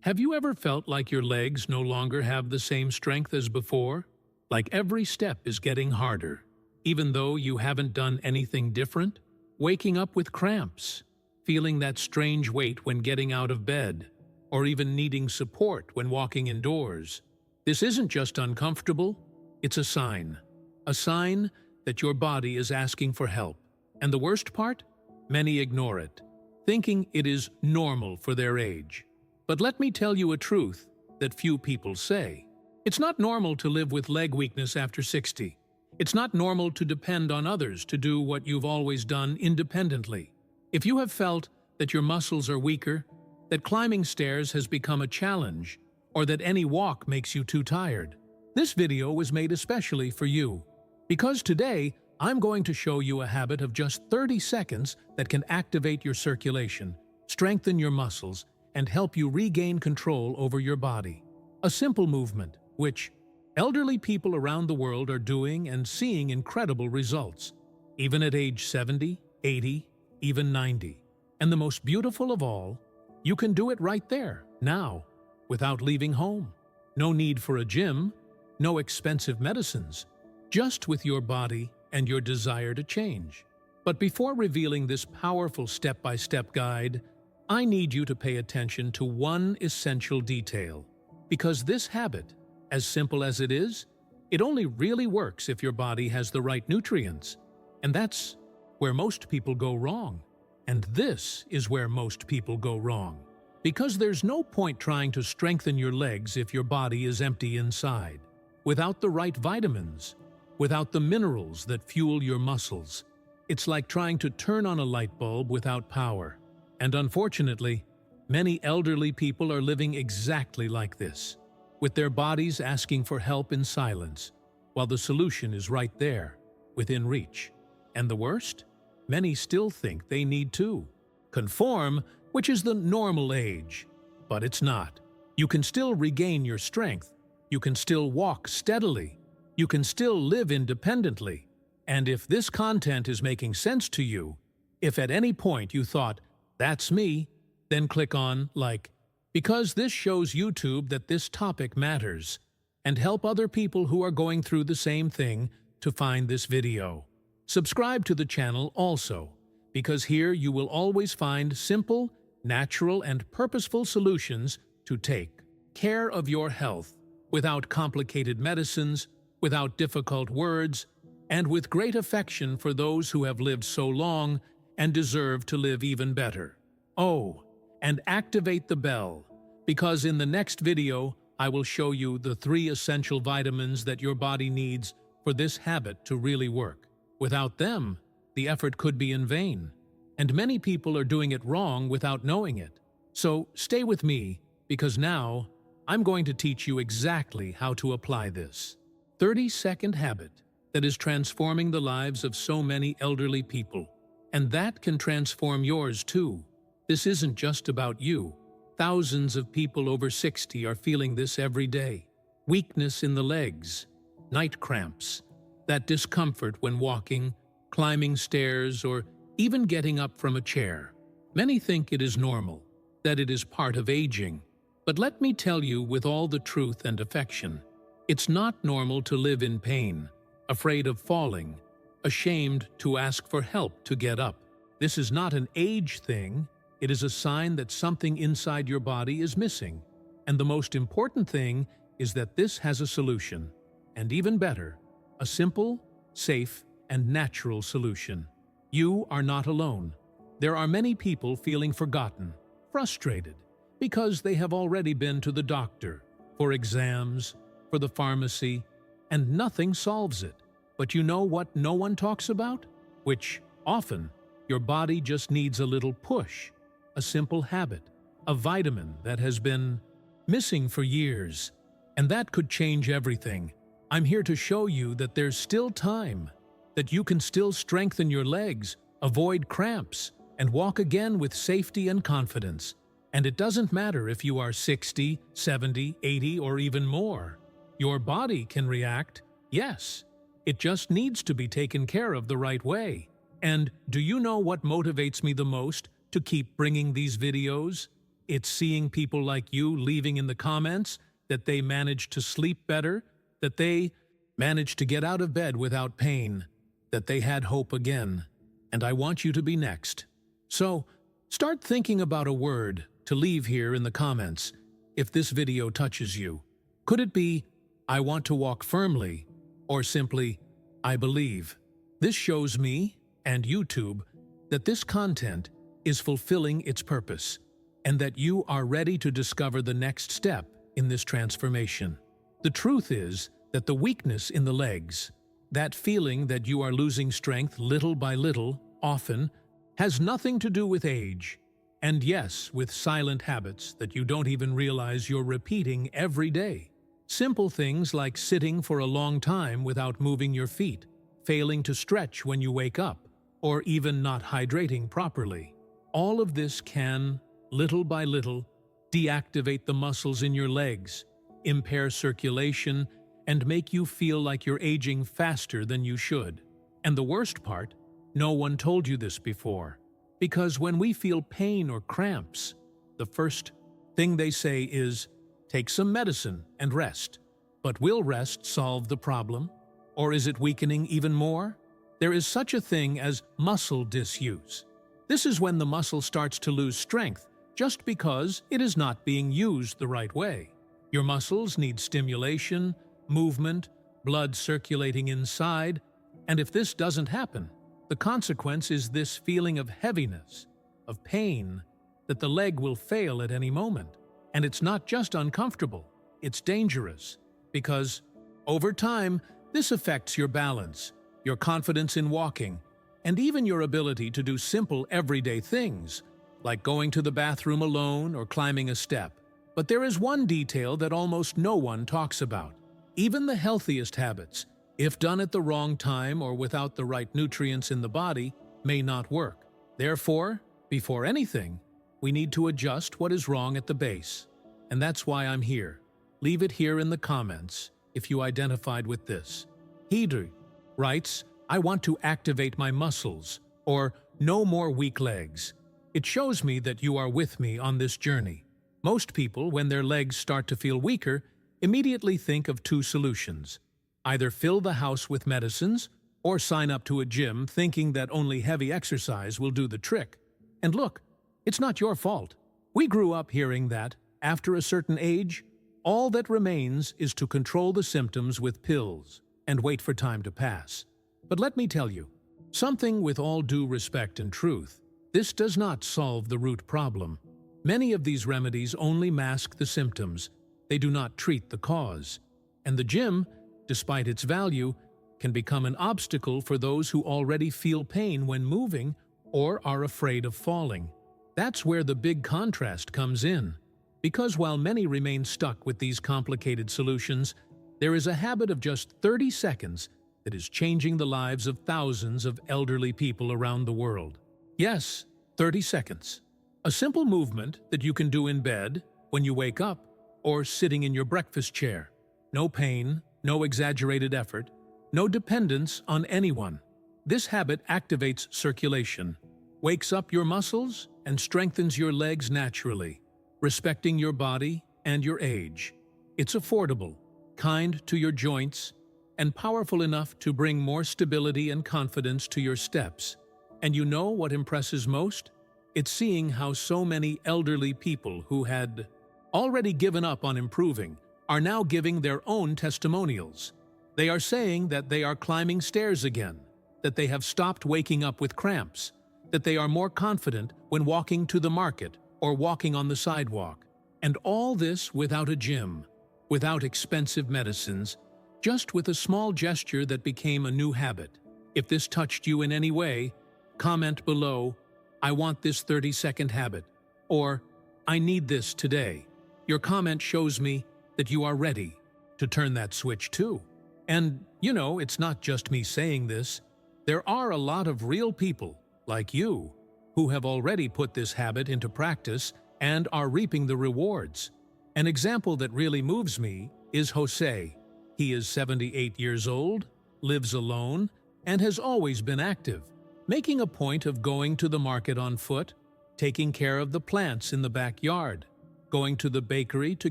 Have you ever felt like your legs no longer have the same strength as before? Like every step is getting harder, even though you haven't done anything different? Waking up with cramps, feeling that strange weight when getting out of bed, or even needing support when walking indoors. This isn't just uncomfortable, it's a sign. A sign that your body is asking for help. And the worst part? Many ignore it, thinking it is normal for their age. But let me tell you a truth that few people say. It's not normal to live with leg weakness after 60. It's not normal to depend on others to do what you've always done independently. If you have felt that your muscles are weaker, that climbing stairs has become a challenge, or that any walk makes you too tired, this video was made especially for you. Because today, I'm going to show you a habit of just 30 seconds that can activate your circulation, strengthen your muscles, and help you regain control over your body. A simple movement, which elderly people around the world are doing and seeing incredible results, even at age 70, 80, even 90. And the most beautiful of all, you can do it right there, now, without leaving home. No need for a gym, no expensive medicines, just with your body and your desire to change. But before revealing this powerful step-by-step guide, I need you to pay attention to one essential detail. Because this habit, as simple as it is, it only really works if your body has the right nutrients. And that's where most people go wrong. And this is where most people go wrong. Because there's no point trying to strengthen your legs if your body is empty inside. Without the right vitamins, without the minerals that fuel your muscles, it's like trying to turn on a light bulb without power. And unfortunately, many elderly people are living exactly like this, with their bodies asking for help in silence, while the solution is right there, within reach. And the worst? Many still think they need to conform, which is the normal age. But it's not. You can still regain your strength. You can still walk steadily. You can still live independently. And if this content is making sense to you, if at any point you thought, "That's me," then click on like, because this shows YouTube that this topic matters, and help other people who are going through the same thing to find this video. Subscribe to the channel also, because here you will always find simple, natural, and purposeful solutions to take care of your health without complicated medicines, without difficult words, and with great affection for those who have lived so long and deserve to live even better. Oh, and activate the bell, because in the next video, I will show you the 3 essential vitamins that your body needs for this habit to really work. Without them, the effort could be in vain, and many people are doing it wrong without knowing it. So stay with me, because now I'm going to teach you exactly how to apply this 30-second habit that is transforming the lives of so many elderly people. And that can transform yours too. This isn't just about you. Thousands of people over 60 are feeling this every day. Weakness in the legs, night cramps, that discomfort when walking, climbing stairs, or even getting up from a chair. Many think it is normal, that it is part of aging. But let me tell you with all the truth and affection, it's not normal to live in pain, afraid of falling, ashamed to ask for help to get up. This is not an age thing, it is a sign that something inside your body is missing. And the most important thing is that this has a solution. And even better, a simple, safe, and natural solution. You are not alone. There are many people feeling forgotten, frustrated, because they have already been to the doctor, for exams, for the pharmacy, and nothing solves it. But you know what no one talks about? Which, often, your body just needs a little push, a simple habit, a vitamin that has been missing for years. And that could change everything. I'm here to show you that there's still time, that you can still strengthen your legs, avoid cramps, and walk again with safety and confidence. And it doesn't matter if you are 60, 70, 80, or even more. Your body can react, yes. It just needs to be taken care of the right way. And do you know what motivates me the most to keep bringing these videos? It's seeing people like you leaving in the comments that they managed to sleep better, that they managed to get out of bed without pain, that they had hope again. And I want you to be next. So, start thinking about a word to leave here in the comments if this video touches you. Could it be, I want to walk firmly, or simply, I believe? This shows me, and YouTube, that this content is fulfilling its purpose, and that you are ready to discover the next step in this transformation. The truth is that the weakness in the legs, that feeling that you are losing strength little by little, often, has nothing to do with age, and yes, with silent habits that you don't even realize you're repeating every day. Simple things like sitting for a long time without moving your feet, failing to stretch when you wake up, or even not hydrating properly. All of this can, little by little, deactivate the muscles in your legs, impair circulation, and make you feel like you're aging faster than you should. And the worst part, no one told you this before. Because when we feel pain or cramps, the first thing they say is, take some medicine and rest. But will rest solve the problem? Or is it weakening even more? There is such a thing as muscle disuse. This is when the muscle starts to lose strength just because it is not being used the right way. Your muscles need stimulation, movement, blood circulating inside, and if this doesn't happen, the consequence is this feeling of heaviness, of pain, that the leg will fail at any moment. And it's not just uncomfortable, it's dangerous, because over time, this affects your balance, your confidence in walking, and even your ability to do simple everyday things, like going to the bathroom alone or climbing a step. But there is one detail that almost no one talks about. Even the healthiest habits, if done at the wrong time or without the right nutrients in the body, may not work. Therefore, before anything, we need to adjust what is wrong at the base. And that's why I'm here. Leave it here in the comments if you identified with this. Hidru writes, I want to activate my muscles, or no more weak legs. It shows me that you are with me on this journey. Most people, when their legs start to feel weaker, immediately think of two solutions. Either fill the house with medicines, or sign up to a gym thinking that only heavy exercise will do the trick. And look, it's not your fault. We grew up hearing that, after a certain age, all that remains is to control the symptoms with pills and wait for time to pass. But let me tell you, something with all due respect and truth, this does not solve the root problem. Many of these remedies only mask the symptoms. They do not treat the cause. And the gym, despite its value, can become an obstacle for those who already feel pain when moving or are afraid of falling. That's where the big contrast comes in. Because while many remain stuck with these complicated solutions, there is a habit of just 30 seconds that is changing the lives of thousands of elderly people around the world. Yes, 30 seconds. A simple movement that you can do in bed, when you wake up, or sitting in your breakfast chair. No pain, no exaggerated effort, no dependence on anyone. This habit activates circulation, wakes up your muscles, and strengthens your legs naturally, respecting your body and your age. It's affordable, kind to your joints, and powerful enough to bring more stability and confidence to your steps. And you know what impresses most? It's seeing how so many elderly people who had already given up on improving are now giving their own testimonials. They are saying that they are climbing stairs again, that they have stopped waking up with cramps, that they are more confident when walking to the market or walking on the sidewalk. And all this without a gym, without expensive medicines, just with a small gesture that became a new habit. If this touched you in any way, comment below, I want this 30-second habit, or I need this today. Your comment shows me that you are ready to turn that switch too. And, you know, it's not just me saying this. There are a lot of real people, like you, who have already put this habit into practice and are reaping the rewards. An example that really moves me is Jose. He is 78 years old, lives alone, and has always been active, making a point of going to the market on foot, taking care of the plants in the backyard, going to the bakery to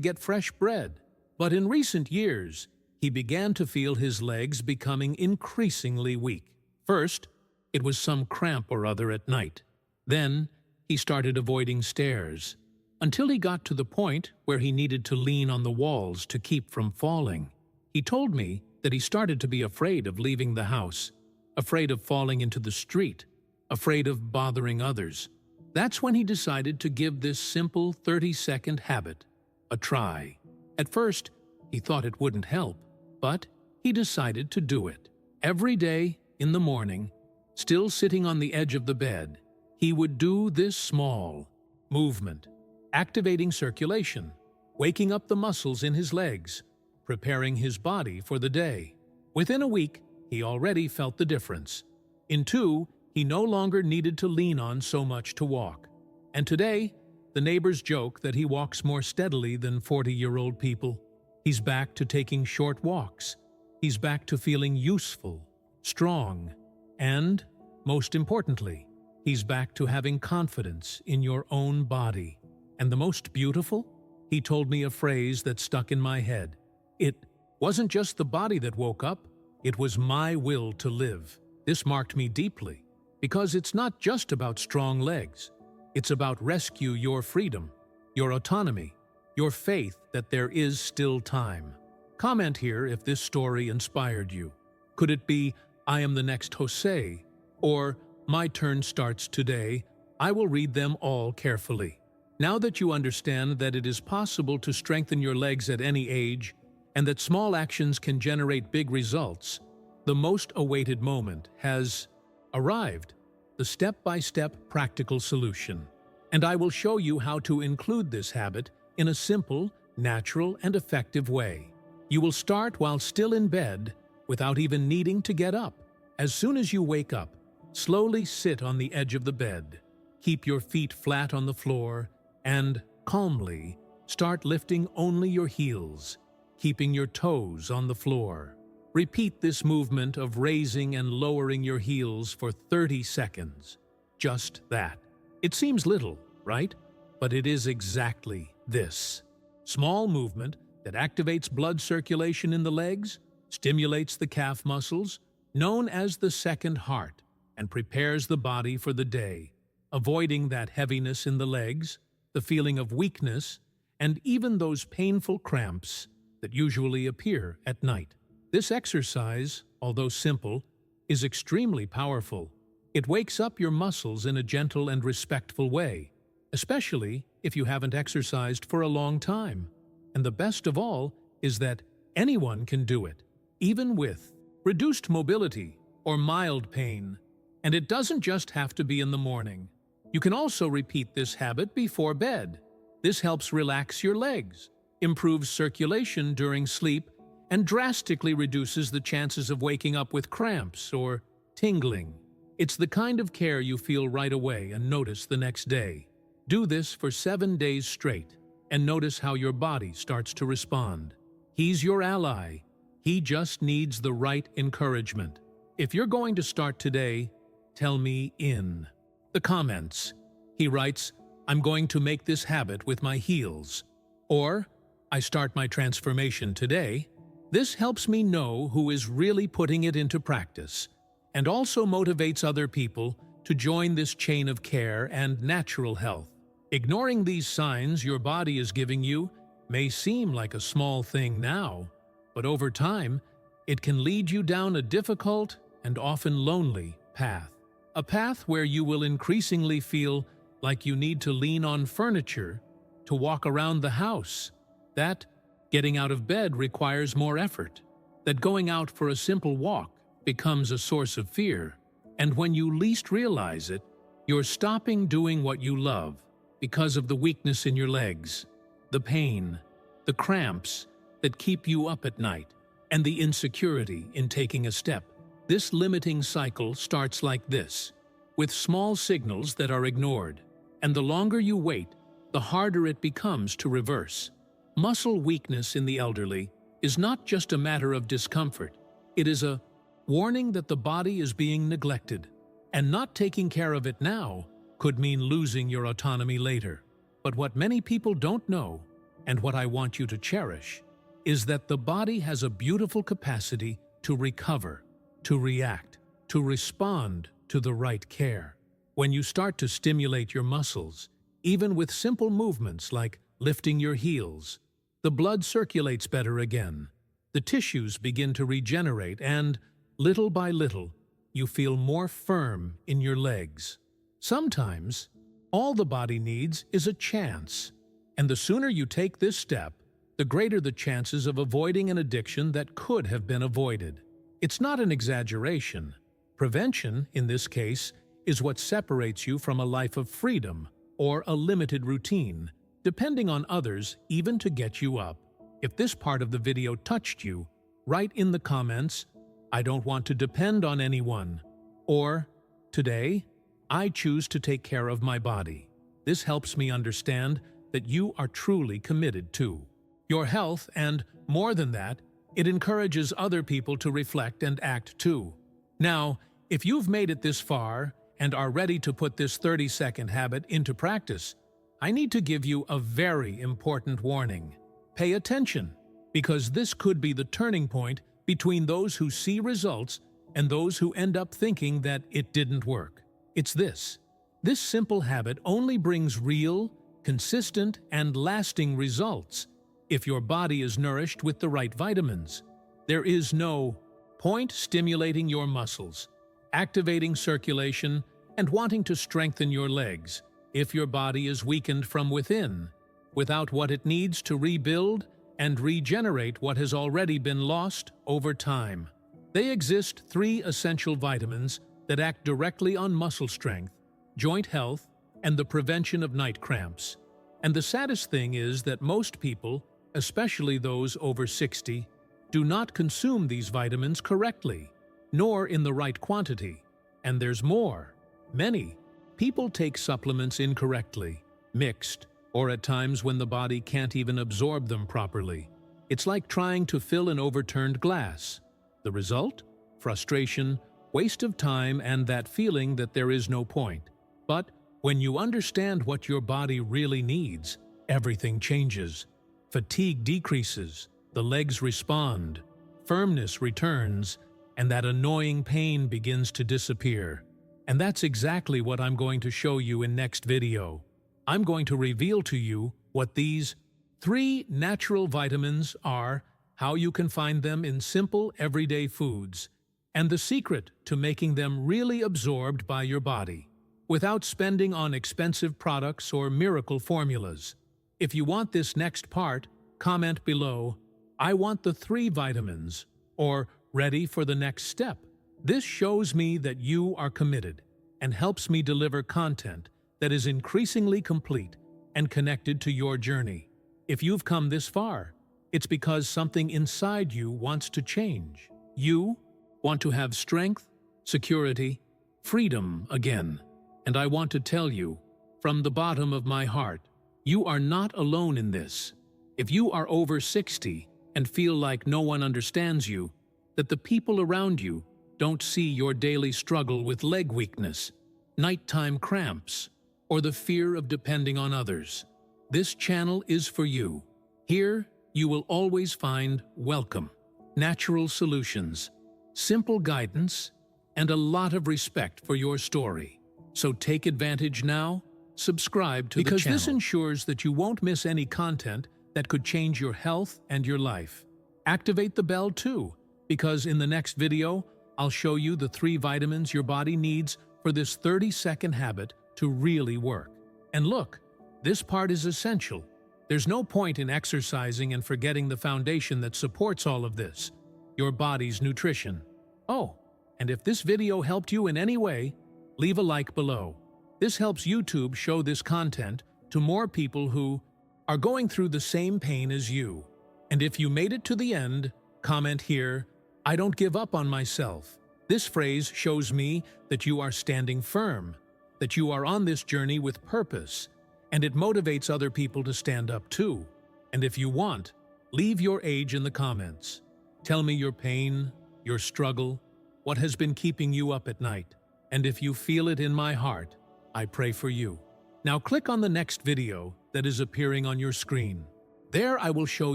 get fresh bread. But in recent years, he began to feel his legs becoming increasingly weak. First, it was some cramp or other at night. Then, he started avoiding stairs, until he got to the point where he needed to lean on the walls to keep from falling. He told me that he started to be afraid of leaving the house, afraid of falling into the street, afraid of bothering others. That's when he decided to give this simple 30-second habit a try. At first, he thought it wouldn't help, but he decided to do it. Every day, in the morning, still sitting on the edge of the bed, he would do this small movement, activating circulation, waking up the muscles in his legs, preparing his body for the day. Within a week, he already felt the difference. In 2, he no longer needed to lean on so much to walk. And today, the neighbors joke that he walks more steadily than 40-year-old people. He's back to taking short walks. He's back to feeling useful, strong, and, most importantly, he's back to having confidence in your own body. And the most beautiful? He told me a phrase that stuck in my head. It wasn't just the body that woke up, it was my will to live. This marked me deeply, because it's not just about strong legs. It's about rescue your freedom, your autonomy, your faith that there is still time. Comment here if this story inspired you. Could it be, I am the next Jose, or my turn starts today? I will read them all carefully. Now that you understand that it is possible to strengthen your legs at any age, and that small actions can generate big results, the most awaited moment has arrived, the step-by-step practical solution. And I will show you how to include this habit in a simple, natural, and effective way. You will start while still in bed, without even needing to get up. As soon as you wake up, slowly sit on the edge of the bed. Keep your feet flat on the floor, and, calmly, start lifting only your heels, keeping your toes on the floor. Repeat this movement of raising and lowering your heels for 30 seconds. Just that. It seems little, right? But it is exactly this. Small movement that activates blood circulation in the legs, stimulates the calf muscles, known as the second heart, and prepares the body for the day, avoiding that heaviness in the legs, the feeling of weakness, and even those painful cramps that usually appear at night. This exercise, although simple, is extremely powerful. It wakes up your muscles in a gentle and respectful way, especially if you haven't exercised for a long time. And the best of all is that anyone can do it, even with reduced mobility or mild pain. And it doesn't just have to be in the morning. You can also repeat this habit before bed. This helps relax your legs, improves circulation during sleep, and drastically reduces the chances of waking up with cramps or tingling. It's the kind of care you feel right away and notice the next day. Do this for 7 days straight, and notice how your body starts to respond. He's your ally. He just needs the right encouragement. If you're going to start today, tell me in the comments. He writes, I'm going to make this habit with my heels. Or, I start my transformation today. This helps me know who is really putting it into practice, and also motivates other people to join this chain of care and natural health. Ignoring these signs your body is giving you may seem like a small thing now, but over time, it can lead you down a difficult and often lonely path. A path where you will increasingly feel like you need to lean on furniture to walk around the house, that getting out of bed requires more effort, that going out for a simple walk becomes a source of fear, and when you least realize it, you're stopping doing what you love because of the weakness in your legs, the pain, the cramps that keep you up at night, and the insecurity in taking a step. This limiting cycle starts like this, with small signals that are ignored, and the longer you wait, the harder it becomes to reverse. Muscle weakness in the elderly is not just a matter of discomfort. It is a warning that the body is being neglected, and not taking care of it now could mean losing your autonomy later. But what many people don't know, and what I want you to cherish, is that the body has a beautiful capacity to recover, to react, to respond to the right care. When you start to stimulate your muscles, even with simple movements like lifting your heels, the blood circulates better again. The tissues begin to regenerate and, little by little, you feel more firm in your legs. Sometimes, all the body needs is a chance, and the sooner you take this step, the greater the chances of avoiding an addiction that could have been avoided. It's not an exaggeration. Prevention, in this case, is what separates you from a life of freedom or a limited routine, depending on others even to get you up. If this part of the video touched you, write in the comments, "I don't want to depend on anyone," or "Today, I choose to take care of my body." This helps me understand that you are truly committed to your health, and more than that, it encourages other people to reflect and act too. Now, if you've made it this far and are ready to put this 30-second habit into practice, I need to give you a very important warning. Pay attention, because this could be the turning point between those who see results and those who end up thinking that it didn't work. It's this. This simple habit only brings real, consistent, and lasting results if your body is nourished with the right vitamins. There is no point stimulating your muscles, activating circulation, and wanting to strengthen your legs if your body is weakened from within, without what it needs to rebuild and regenerate what has already been lost over time. They exist 3 essential vitamins that act directly on muscle strength, joint health, and the prevention of night cramps. And the saddest thing is that most people, especially those over 60, do not consume these vitamins correctly, nor in the right quantity. And there's more. Many people take supplements incorrectly, mixed, or at times when the body can't even absorb them properly. It's like trying to fill an overturned glass. The result? Frustration, waste of time, and that feeling that there is no point. But when you understand what your body really needs, everything changes. Fatigue decreases, the legs respond, firmness returns, and that annoying pain begins to disappear. And that's exactly what I'm going to show you in next video. I'm going to reveal to you what these 3 natural vitamins are, how you can find them in simple everyday foods, and the secret to making them really absorbed by your body, without spending on expensive products or miracle formulas. If you want this next part, comment below, "I want the 3 vitamins," or "Ready for the next step." This shows me that you are committed and helps me deliver content that is increasingly complete and connected to your journey. If you've come this far, it's because something inside you wants to change. You want to have strength, security, freedom again. And I want to tell you, from the bottom of my heart, you are not alone in this. If you are over 60 and feel like no one understands you, that the people around you don't see your daily struggle with leg weakness, nighttime cramps, or the fear of depending on others, this channel is for you. Here, you will always find welcome, natural solutions, simple guidance, and a lot of respect for your story. So take advantage now, subscribe to the channel, because this ensures that you won't miss any content that could change your health and your life. Activate the bell too, because in the next video, I'll show you the 3 vitamins your body needs for this 30-second habit to really work. And look, this part is essential. There's no point in exercising and forgetting the foundation that supports all of this, your body's nutrition. Oh, and if this video helped you in any way, leave a like below. This helps YouTube show this content to more people who are going through the same pain as you. And if you made it to the end, comment here, "I don't give up on myself." This phrase shows me that you are standing firm, that you are on this journey with purpose, and it motivates other people to stand up too. And if you want, leave your age in the comments. Tell me your pain, your struggle, what has been keeping you up at night. And if you feel it in my heart, I pray for you. Now click on the next video that is appearing on your screen. There I will show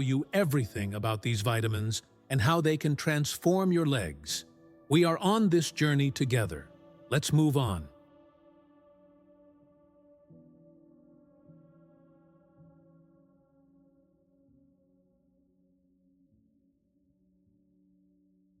you everything about these vitamins and how they can transform your legs. We are on this journey together. Let's move on.